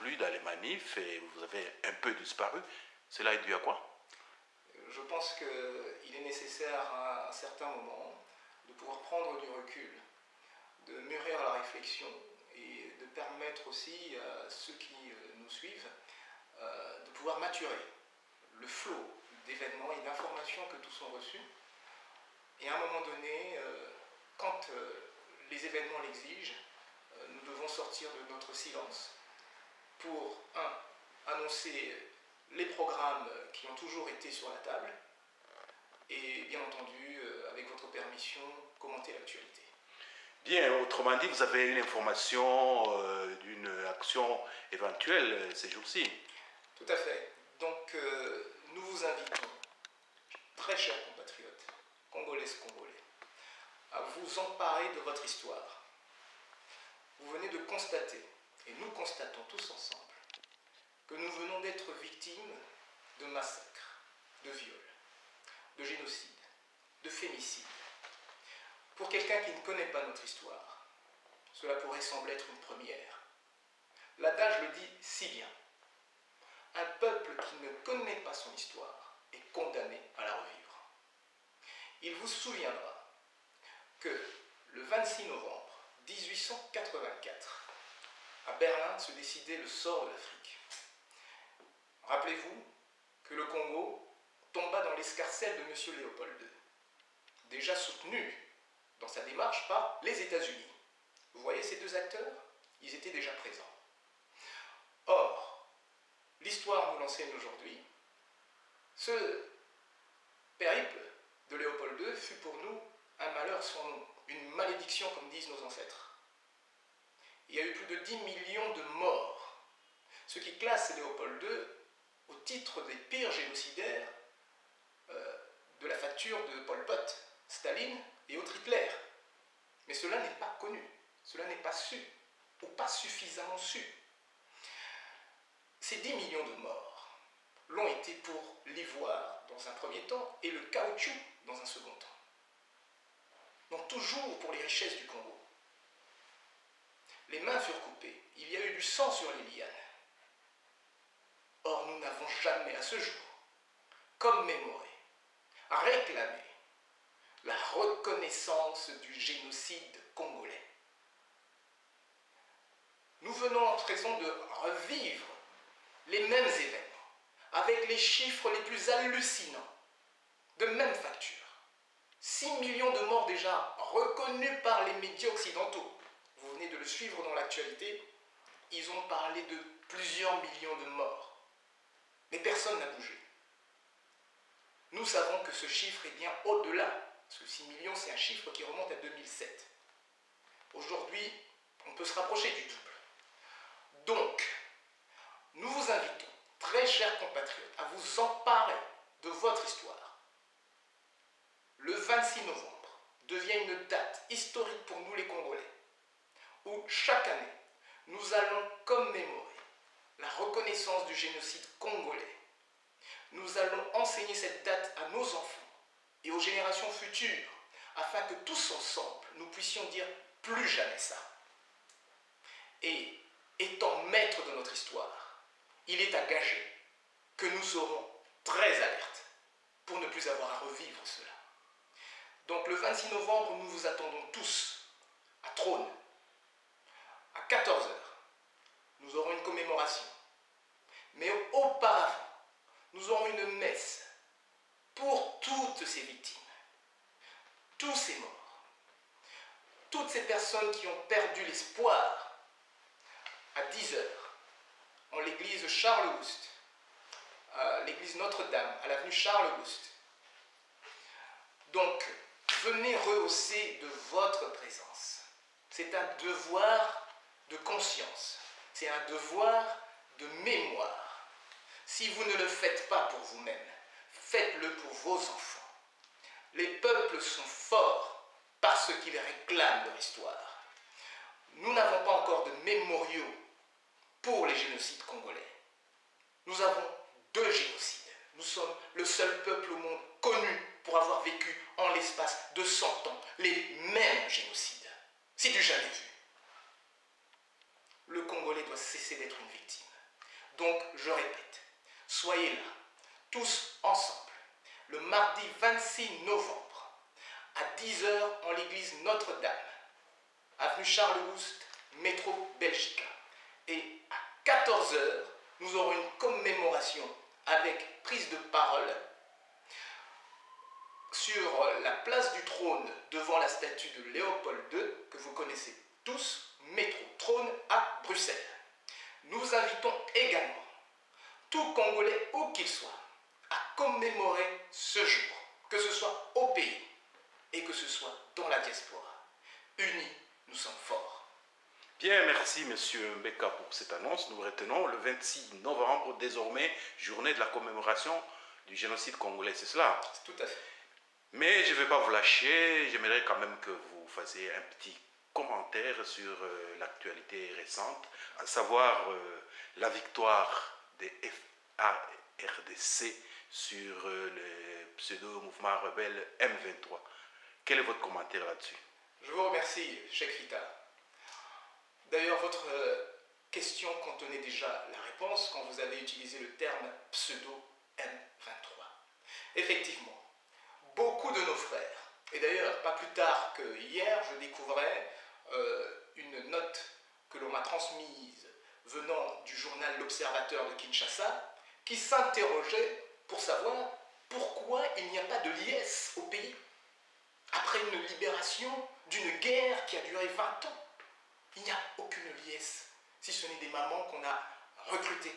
plus dans les manifs et vous avez un peu disparu. Cela est dû à quoi? Je pense qu'il est nécessaire à un certain moment de pouvoir prendre du recul, de mûrir la réflexion et de permettre aussi à ceux qui nous suivent de pouvoir maturer le flot d'événements et d'informations que tous ont reçus. Et à un moment donné, quand les événements l'exigent, nous devons sortir de notre silence pour, annoncer les programmes qui ont toujours été sur la table et, bien entendu, avec votre permission, commenter l'actualité. Bien, autrement dit, vous avez une information d'une action éventuelle ces jours-ci. Tout à fait. Donc, nous vous invitons, très chers compatriotes, congolaises, congolais, à vous emparer de votre histoire. Vous venez de constater, et nous constatons tous ensemble, que nous venons d'être victimes de massacres, de viols, de génocides, de fémicides. Pour quelqu'un qui ne connaît pas notre histoire, cela pourrait sembler être une première. L'adage le dit si bien. Un peuple qui ne connaît pas son histoire est condamné à la revivre. Il vous souviendra que le 26 novembre 1884, à Berlin se décidait le sort de l'Afrique. Rappelez-vous que le Congo tomba dans l'escarcelle de M. Léopold II, déjà soutenu dans sa démarche par les États-Unis. Vous voyez ces deux acteurs? Ils étaient déjà présents. Or, l'histoire nous l'enseigne aujourd'hui, ce périple de Léopold II fut pour nous un malheur sans nom, une malédiction comme disent nos ancêtres. Il y a eu plus de 10 millions de morts, ce qui classe Léopold II au titre des pires génocidaires de la facture de Pol Pot, Staline et autres Hitler. Mais cela n'est pas connu, cela n'est pas su, ou pas suffisamment su. Ces 10 millions de morts l'ont été pour l'ivoire dans un premier temps et le caoutchouc dans un second temps. Donc toujours pour les richesses du Congo. Les mains furent coupées, il y a eu du sang sur les lianes. Or nous n'avons jamais à ce jour commémoré, réclamé la reconnaissance du génocide congolais. Nous venons en raison de revivre les mêmes événements, avec les chiffres les plus hallucinants, de même facture. 6 millions de morts déjà reconnus par les médias occidentaux. Vous venez de le suivre dans l'actualité, ils ont parlé de plusieurs millions de morts. Mais personne n'a bougé. Nous savons que ce chiffre est bien au-delà, parce que 6 millions, c'est un chiffre qui remonte à 2007. Aujourd'hui, on peut se rapprocher du double. Donc, nous vous invitons, très chers compatriotes, à vous emparer de votre histoire. Le 26 novembre devient une date historique pour nous les Congolais, où chaque année, nous allons commémorer la reconnaissance du génocide congolais. Nous allons enseigner cette date à nos enfants et aux générations futures, afin que tous ensemble, nous puissions dire plus jamais ça. Et étant maîtres de notre histoire, il est à gager que nous serons très alertes pour ne plus avoir à revivre cela. Donc le 26 novembre, nous vous attendons tous à Trône. À 14 h, nous aurons une commémoration. Mais auparavant, nous aurons une messe pour toutes ces victimes, tous ces morts, toutes ces personnes qui ont perdu l'espoir. À 10 h, en l'église Charles-Auguste, à l'église Notre-Dame, à l'avenue Charles-Auguste. Donc, venez rehausser de votre présence. C'est un devoir de conscience, c'est un devoir de mémoire. Si vous ne le faites pas pour vous-même, faites-le pour vos enfants. Les peuples sont forts parce qu'ils réclament leur histoire. Nous n'avons pas encore de mémoriaux pour les génocides congolais. Nous avons 2 génocides. Nous sommes le seul peuple au monde connu pour avoir vécu en l'espace de 100 ans les mêmes génocides. C'est du jamais vu. Le Congolais doit cesser d'être une victime. Donc, je répète, soyez là, tous ensemble, le mardi 26 novembre, à 10 h en l'église Notre-Dame, avenue Charles Gouste, métro Belgica. Et à 14 h, nous aurons une commémoration avec prise de parole sur la place du trône devant la statue de Léopold II, que vous connaissez tous, métro Trône à Bruxelles. Nous invitons également tout Congolais, où qu'il soit, à commémorer ce jour, que ce soit au pays et que ce soit dans la diaspora. Unis, nous sommes forts. Bien, merci Monsieur Mbeka pour cette annonce. Nous retenons le 26 novembre, désormais, journée de la commémoration du génocide congolais, c'est cela? Tout à fait. Mais je ne vais pas vous lâcher, j'aimerais quand même que vous fassiez un petit commentaire sur l'actualité récente, à savoir la victoire des FARDC sur le pseudo-mouvement rebelle M23. Quel est votre commentaire là-dessus? Je vous remercie, Cheikh Fita. D'ailleurs, votre question contenait déjà la réponse quand vous avez utilisé le terme pseudo-M23. Effectivement, beaucoup de nos frères, et d'ailleurs pas plus tard que hier, je découvrais une note que l'on m'a transmise venant du journal L'Observateur de Kinshasa, qui s'interrogeait pour savoir pourquoi il n'y a pas de liesse au pays. Après une libération d'une guerre qui a duré 20 ans, il n'y a aucune liesse, si ce n'est des mamans qu'on a recrutées.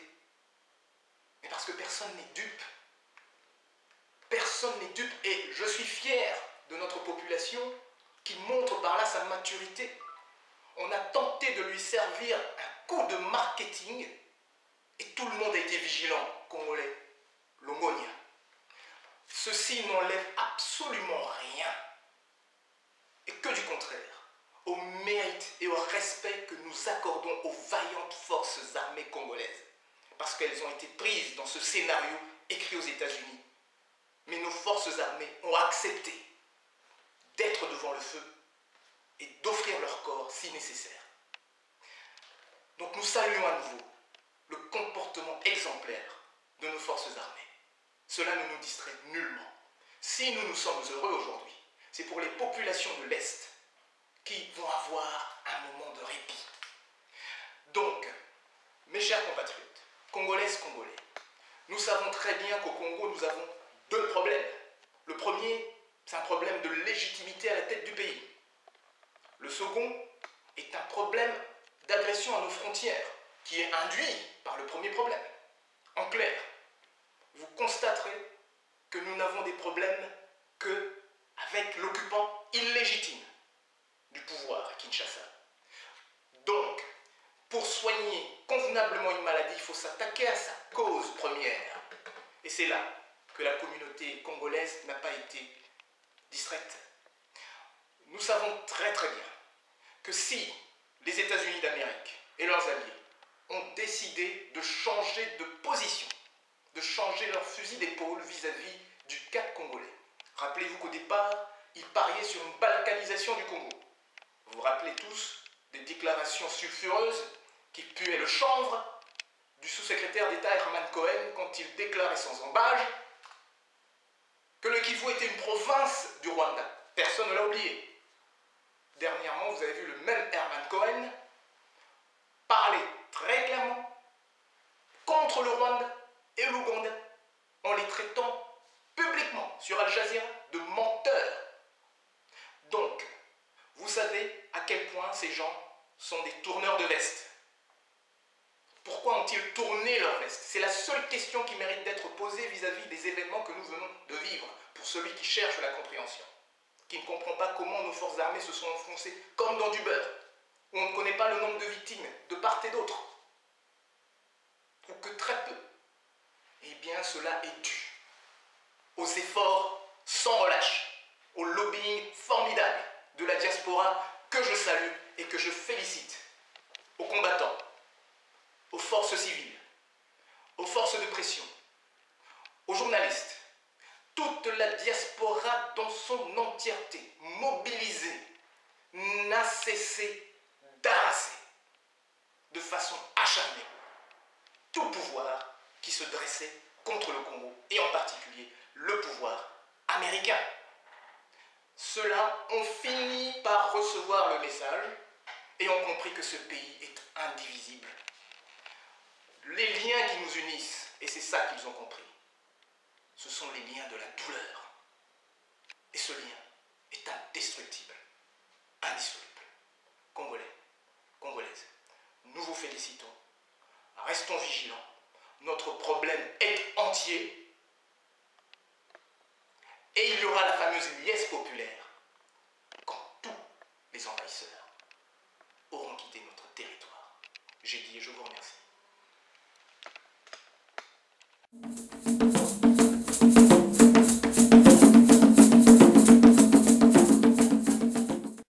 Mais parce que personne n'est dupe. Personne n'est dupe et je suis fier de notre population qui montre par là sa maturité. On a tenté de lui servir un coup de marketing et tout le monde a été vigilant, Congolais, Longonia. Ceci n'enlève absolument rien et que du contraire au mérite et au respect que nous accordons aux vaillantes forces armées congolaises parce qu'elles ont été prises dans ce scénario écrit aux États-Unis. Mais nos forces armées ont accepté d'être devant le feu et d'offrir leur corps si nécessaire. Donc nous saluons à nouveau le comportement exemplaire de nos forces armées. Cela ne nous distrait nullement. Si nous nous sommes heureux aujourd'hui, c'est pour les populations de l'Est qui vont avoir un moment de répit. Donc, mes chers compatriotes, Congolaises, Congolais, nous savons très bien qu'au Congo, nous avons deux problèmes. Le premier, c'est un problème de légitimité à la tête du pays. Le second est un problème d'agression à nos frontières, qui est induit par le premier problème. En clair, vous constaterez que nous n'avons des problèmes qu'avec l'occupant illégitime du pouvoir à Kinshasa. Donc, pour soigner convenablement une maladie, il faut s'attaquer à sa cause première. Et c'est là que la communauté congolaise n'a pas été distraite. Nous savons très très bien que si les États-Unis d'Amérique et leurs alliés ont décidé de changer de position, de changer leur fusil d'épaule vis-à-vis du Cap congolais, rappelez-vous qu'au départ, ils pariaient sur une balkanisation du Congo. Vous vous rappelez tous des déclarations sulfureuses qui puaient le chanvre du sous-secrétaire d'État Herman Cohen quand il déclarait sans embâge que le Kivu était une province du Rwanda. Personne ne l'a oublié. Dernièrement, vous avez vu le même Herman Cohen parler très clairement contre le Rwanda et l'Ouganda en les traitant publiquement sur Al Jazeera de menteurs. Donc, vous savez à quel point ces gens sont des tourneurs de veste. Pourquoi ont-ils tourné leur veste? C'est la seule question qui mérite d'être posée vis-à-vis des événements que nous venons de vivre, pour celui qui cherche la compréhension, qui ne comprend pas comment nos forces armées se sont enfoncées comme dans du beurre, où on ne connaît pas le nombre de victimes de part et d'autre, ou que très peu. Eh bien, cela est dû aux efforts sans relâche, au lobbying formidable de la diaspora que je salue et que je félicite, aux combattants, aux forces civiles, aux forces de pression, aux journalistes, toute la diaspora dans son entièreté, mobilisée, n'a cessé d'arraser de façon acharnée tout pouvoir qui se dressait contre le Congo, et en particulier le pouvoir américain. Ceux-là ont fini par recevoir le message et ont compris que ce pays est indivisible. Les liens qui nous unissent, et c'est ça qu'ils ont compris, ce sont les liens de la douleur. Et ce lien est indestructible, indissoluble. Congolais, Congolaises, nous vous félicitons. Restons vigilants. Notre problème est entier. Et il y aura la fameuse liesse populaire